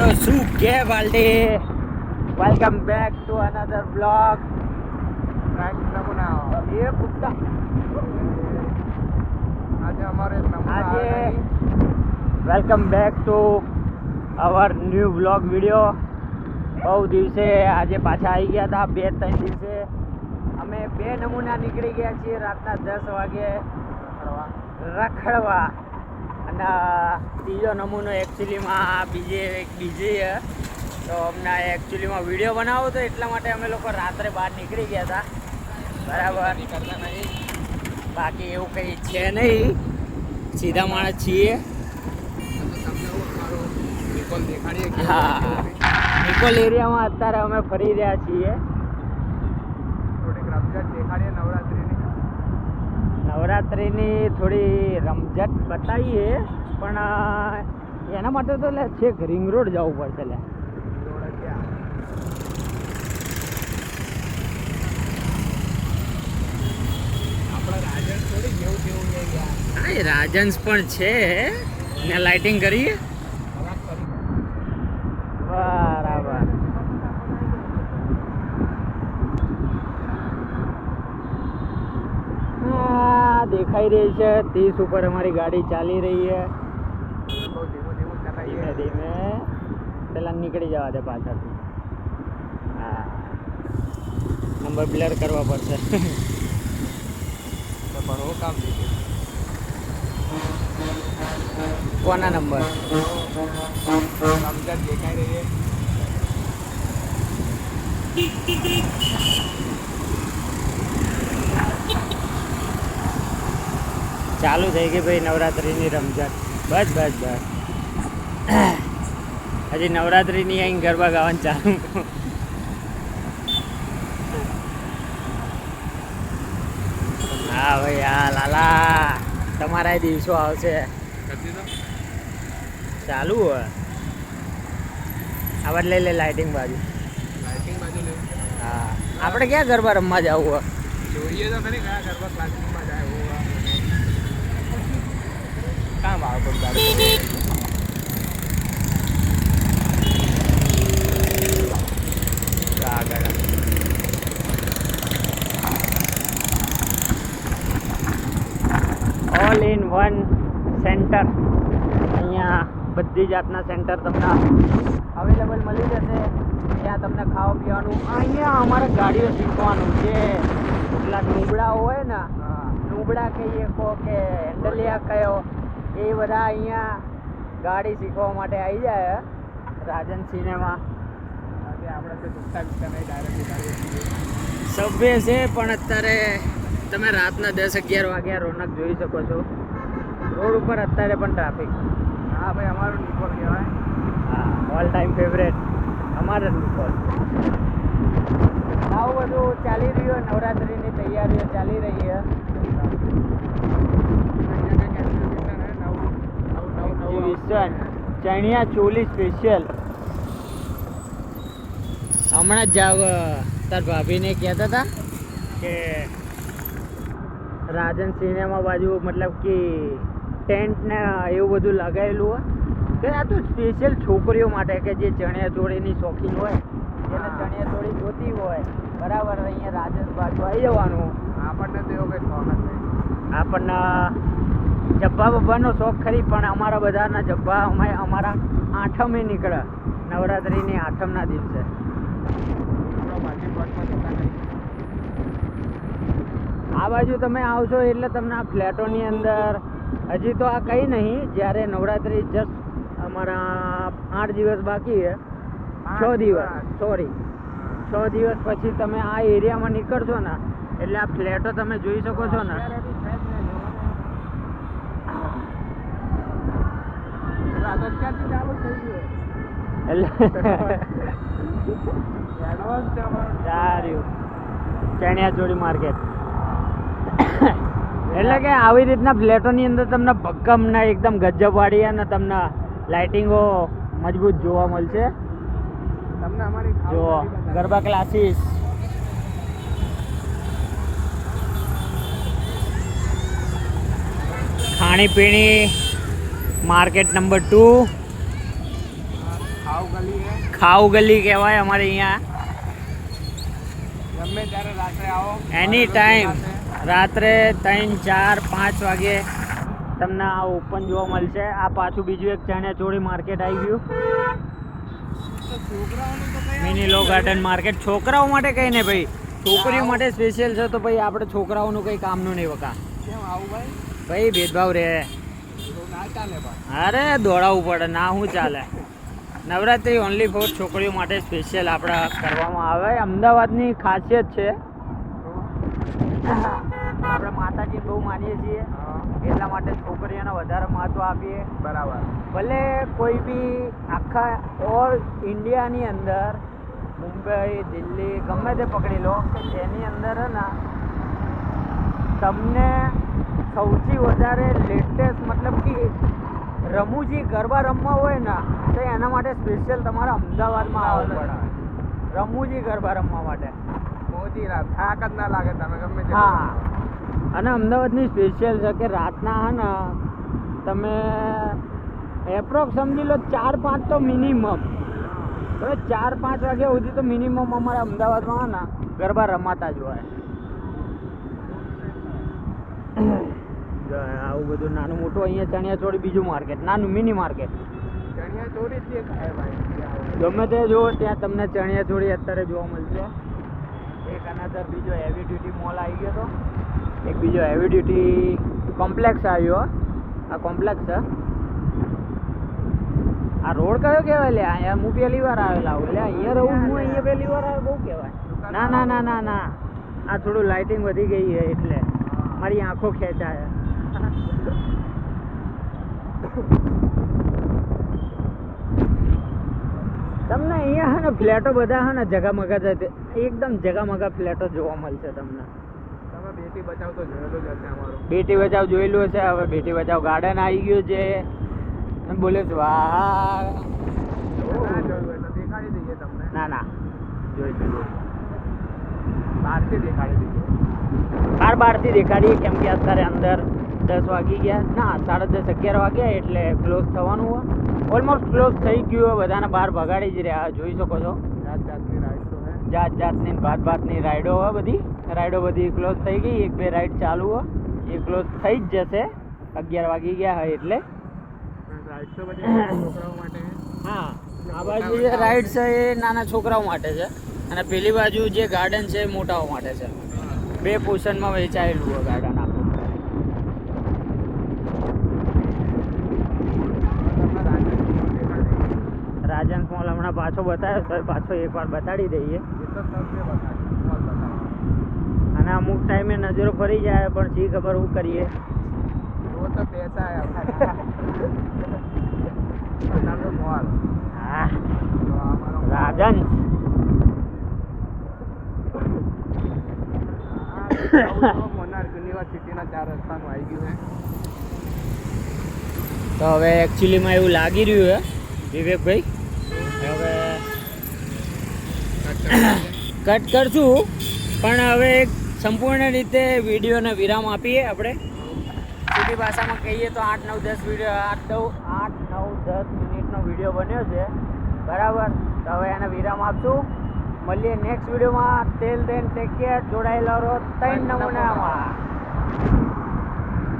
તો શું કે બાલડી, welcome back to another blog. એ કુત્તા આજે welcome back to our new blog video. બહુ દિવસે આજે પાછા આવી ગયા હતા. 2-3 દિવસે અમે 2 નમૂના નીકળી ગયા છીએ રાતના 10 વાગે રખડવા. અને ત્રીજો નમૂનો એકચ્યુઅલીમાં બીજે તો અમને એકચ્યુઅલીમાં વિડીયો બનાવો તો એટલા માટે અમે લોકો રાત્રે બહાર નીકળી ગયા હતા. બરાબર, બાકી એવું કંઈ છે નહીં, સીધા માણસ છીએ. હા, નિકોલ એરિયામાં અત્યારે અમે ફરી રહ્યા છીએ. નવરાત્રિની થોડી રમઝટ બતાવીએ, પણ એના માટે તો છેક રિંગ રોડ જવું પડશે. હા, એ રાજન્સ પણ છે ને. લાઇટિંગ કરીએ બરાબર. દેખાઈ રહી છે 30 ઉપર અમારી ગાડી ચાલી રહી છે. ધીમે ધીમે પેલા નીકળી જવા દે પાછળથી. હા, નંબર બ્લર કરવા પડશે. કામ કોના નંબર દેખાઈ રહી છે. ચાલુ થઈ ગઈ ભાઈ નવરાત્રિની રમઝટ. બસ બસ બસ, હજી નવરાત્રિની અહીં ગરબા ગાવાનું ચાલુ. હા ભાઈ, હા લાલા, તમારા દિવસો આવશે. ચાલુ હોય આ લઈ લે લાઇટિંગ બાજુ. હા, આપણે ક્યાં ગરબા રમવા જવું હોય? જોઈએ તો ખરી કયા ગરબા ક્લાસિકમાં જાય. કામ આવે ઓલ ઇન વન સેન્ટર. અહીંયા બધી જાતના સેન્ટર તમને અવેલેબલ મળી જશે. ત્યાં તમને ખાવા પીવાનું, અહીંયા અમારે ગાડીઓ શીખવાનું છે. એટલા નુબડા હોય ને, નુબડા કહીએ કહો કે હેન્ડલિયા કયો, એ બધા અહીંયા ગાડી શીખવા માટે આવી જાય રાજન સિનેમા. સબવે છે, પણ અત્યારે તમે રાતના 10-11 વાગ્યા રોનક જોઈ શકો છો. રોડ ઉપર અત્યારે પણ ટ્રાફિક. હા ભાઈ, અમારું નિકોલ કહેવાય. હા, ઓલ ટાઈમ ફેવરેટ અમારે નિકોલ. આવું બધું ચાલી રહ્યું. નવરાત્રિની તૈયારીઓ ચાલી રહી છે. ચણિયા ચોલી સ્પેશિયલ. હમણાં જ જાવ તાર ભાભીને કહેતા હતા કે રાજન સિનેમા બાજુ મતલબ કે ટેન્ટ ને એવું બધું લગાવેલું હોય કે આ તો સ્પેશિયલ છોકરીઓ માટે, કે જે ચણિયા ચોળીની શોખીન હોય, જેને ચણિયા ચોળી જોતી હોય. બરાબર, અહીંયા રાજન બાજુ આવી જવાનું. આપણને તો એવો કંઈ શોખ નથી. આપણને જબ્બા બબ્બાનો શોખ ખરી, પણ અમારા બધાના જબ્બા અમારા આઠમે નીકળે, નવરાત્રિની આઠમના દિવસે. આ બાજુ તમે આવશો એટલે તમને આ ફ્લેટોની અંદર હજી તો આ કંઈ નહીં. જ્યારે નવરાત્રિ જસ્ટ અમારા 8 દિવસ બાકી છે, 6 દિવસ, સોરી 6 દિવસ પછી તમે આ એરિયામાં નીકળશો ને એટલે આ ફ્લેટો તમે જોઈ શકો છો ને. ચણિયા ચોળી માર્કેટ એટલે કે આવી રીતના ફ્લેટોની અંદર તમને ભક્કમ ને એકદમ ગજબવાળી અને તમને લાઇટિંગો મજબૂત જોવા મળશે. તમને અમારી જો ગરબા ક્લાસીસ, ખાણીપીણી માર્કેટ નંબર 2. ખાવ ગલી હે, ખાવ ગલી કહેવાય અમારે અહીંયા. ગમે ત્યારે રાત્રે આવો, એની ટાઈમ રાત્રે 3, 4, 5 વાગે તમને આ ઓપન જોવા મળશે. આ પાછું બીજું એક ચણિયાચોળી માર્કેટ આવી ગયું, તો છોકરાઓનું તો કઈ મિની લો ગાર્ડન માર્કેટ. છોકરાઓ માટે કંઈ નહીં ભાઈ, છોકરીઓ માટે સ્પેશિયલ છે. તો ભાઈ આપણે છોકરાઓનું કંઈ કામનું નહીં વકા કેમ આવું ભાઈ? ભાઈ, ભેદભાવ રહે. તો ના ચાલે ભાઈ. અરે દોડાવવું પડે ના, શું ચાલે. નવરાત્રિ ઓનલી ફોર છોકરીઓ માટે સ્પેશિયલ આપણા કરવામાં આવે. અમદાવાદની ખાસિયત છે, આપણે માતાજી બહુ માનીએ છીએ હા, એટલા માટે છોકરીઓને વધારે મહત્વ આપીએ. બરાબર. ભલે કોઈ બી આખા ઓલ ઇન્ડિયાની અંદર મુંબઈ, દિલ્હી ગમે તે પકડી લો કે જેની અંદર હે ને તમને સૌથી વધારે લેટેસ્ટ મતલબ કે રમૂજી ગરબા રમવા હોય ને તો એના માટે સ્પેશિયલ તમારે અમદાવાદમાં આવવું પડે, રમૂજી ગરબા રમવા માટે. મોજી રાત થાક જ ના લાગે તમે ગમે તે. હા, અને અમદાવાદની સ્પેશિયલ છે કે રાતના હે ને તમે એપ્રોક્સ સમજી લો 4-5 તો મિનિમમ, હવે 4-5 વાગ્યા સુધી તો મિનિમમ અમારા અમદાવાદમાં હે ને ગરબા રમાતા જ હોય. આવું બધું નાનું મોટું અહીંયા ચણિયાચોળી બીજું માર્કેટ, નાનું મિની માર્કેટ. ચણિયાચોળી જ દેખાય ભાઈ. ગમે તે જુઓ ત્યાં તમને ચણિયાચોળી અત્યારે જોવા મળશે. એક અનાદર બીજો હેવી ડ્યુટી મોલ આવી ગયો હતો, એક બીજો હેવી ડ્યુટી કોમ્પ્લેક્સ આવ્યો. આ કોમ્પ્લેક્સ છે. આ રોડ કયો કહેવાય લે? અહીંયા હું પહેલી વાર આવેલા આવું. એટલે અહીંયા રહું હું, અહીંયા પહેલી વાર આવે બહુ કહેવાય. ના ના ના ના ના, આ થોડું લાઇટિંગ વધી ગઈ છે એટલે મારી આંખો ખેંચાય. તમને અહીંયા હે ને ફ્લેટો બધા હે ને જગામગા એકદમ જગામગા ફ્લેટો જોવા મળશે તમને. તમે બેટી બચાવ તો જોયેલું જ હશે અમારું. બેટી બચાવ જોયેલું હશે. હવે બેટી બચાવ ગાર્ડન આવી ગયું છે. બોલે વાહ. ના જોયું એટલે દેખાડી દઈએ તમને. ના ના, જોઈશું. બહારથી દેખાડી દઈએ. બહારથી દેખાડીએ કેમ કે અત્યારે અંદર 10 વાગી ગયા, ના 10:30, 11 વાગ્યા એટલે ક્લોઝ થવાનું હોય. ઓલમોસ્ટ ક્લોઝ થઈ ગયું હોય, બધાને બહાર ભગાડી જ રહ્યા. જોઈ શકો છો જાત જાતની રાઈડ તો હે. જાતની ભાતની રાઈડો હોય. બધી રાઈડો બધી ક્લોઝ થઈ ગઈ. 1-2 રાઈડ ચાલુ હોય, એ ક્લોઝ થઈ જ જશે. 11 વાગી ગયા હોય એટલે. રાઈડ તો બધી છોકરાઓ માટે હે. હા, આ બાજુ જે રાઈડ છે એ નાના છોકરાઓ માટે છે, અને પેલી બાજુ જે ગાર્ડન છે એ મોટાઓ માટે છે. 2 પોર્શનમાં વહેંચાયેલું હોય ગાર્ડન આખું. રાજન મોલ હમણાં પાછો બતાવ્યો તો પાછો એકવાર બતાડી દઈએ. અને અમુક ટાઈમે નજરો ફરી જાય પણ શી ખબર શું કરીએ. वो तो पैसा है मॉल. હા, રાજન મોનાર્ક યુનિવર્સિટીના 4 રસ્તાનું આવી ગયું છે. તો હવે એકચ્યુઅલીમાં એવું લાગી રહ્યું છે વિવેકભાઈ, હવે કટ કરશું પણ હવે એક સંપૂર્ણ રીતે વિડીયોને વિરામ આપીએ. આપણે સીધી ભાષામાં કહીએ તો 8-9-10 મિનિટનો વિડીયો બન્યો છે બરાબર. તો હવે એને વિરામ આપશું. મળીએ નેક્સ્ટ વિડીયોમાં. ટેલ દેન ટેક કેર. જોડાયેલા રહો 3 નમૂનામાં.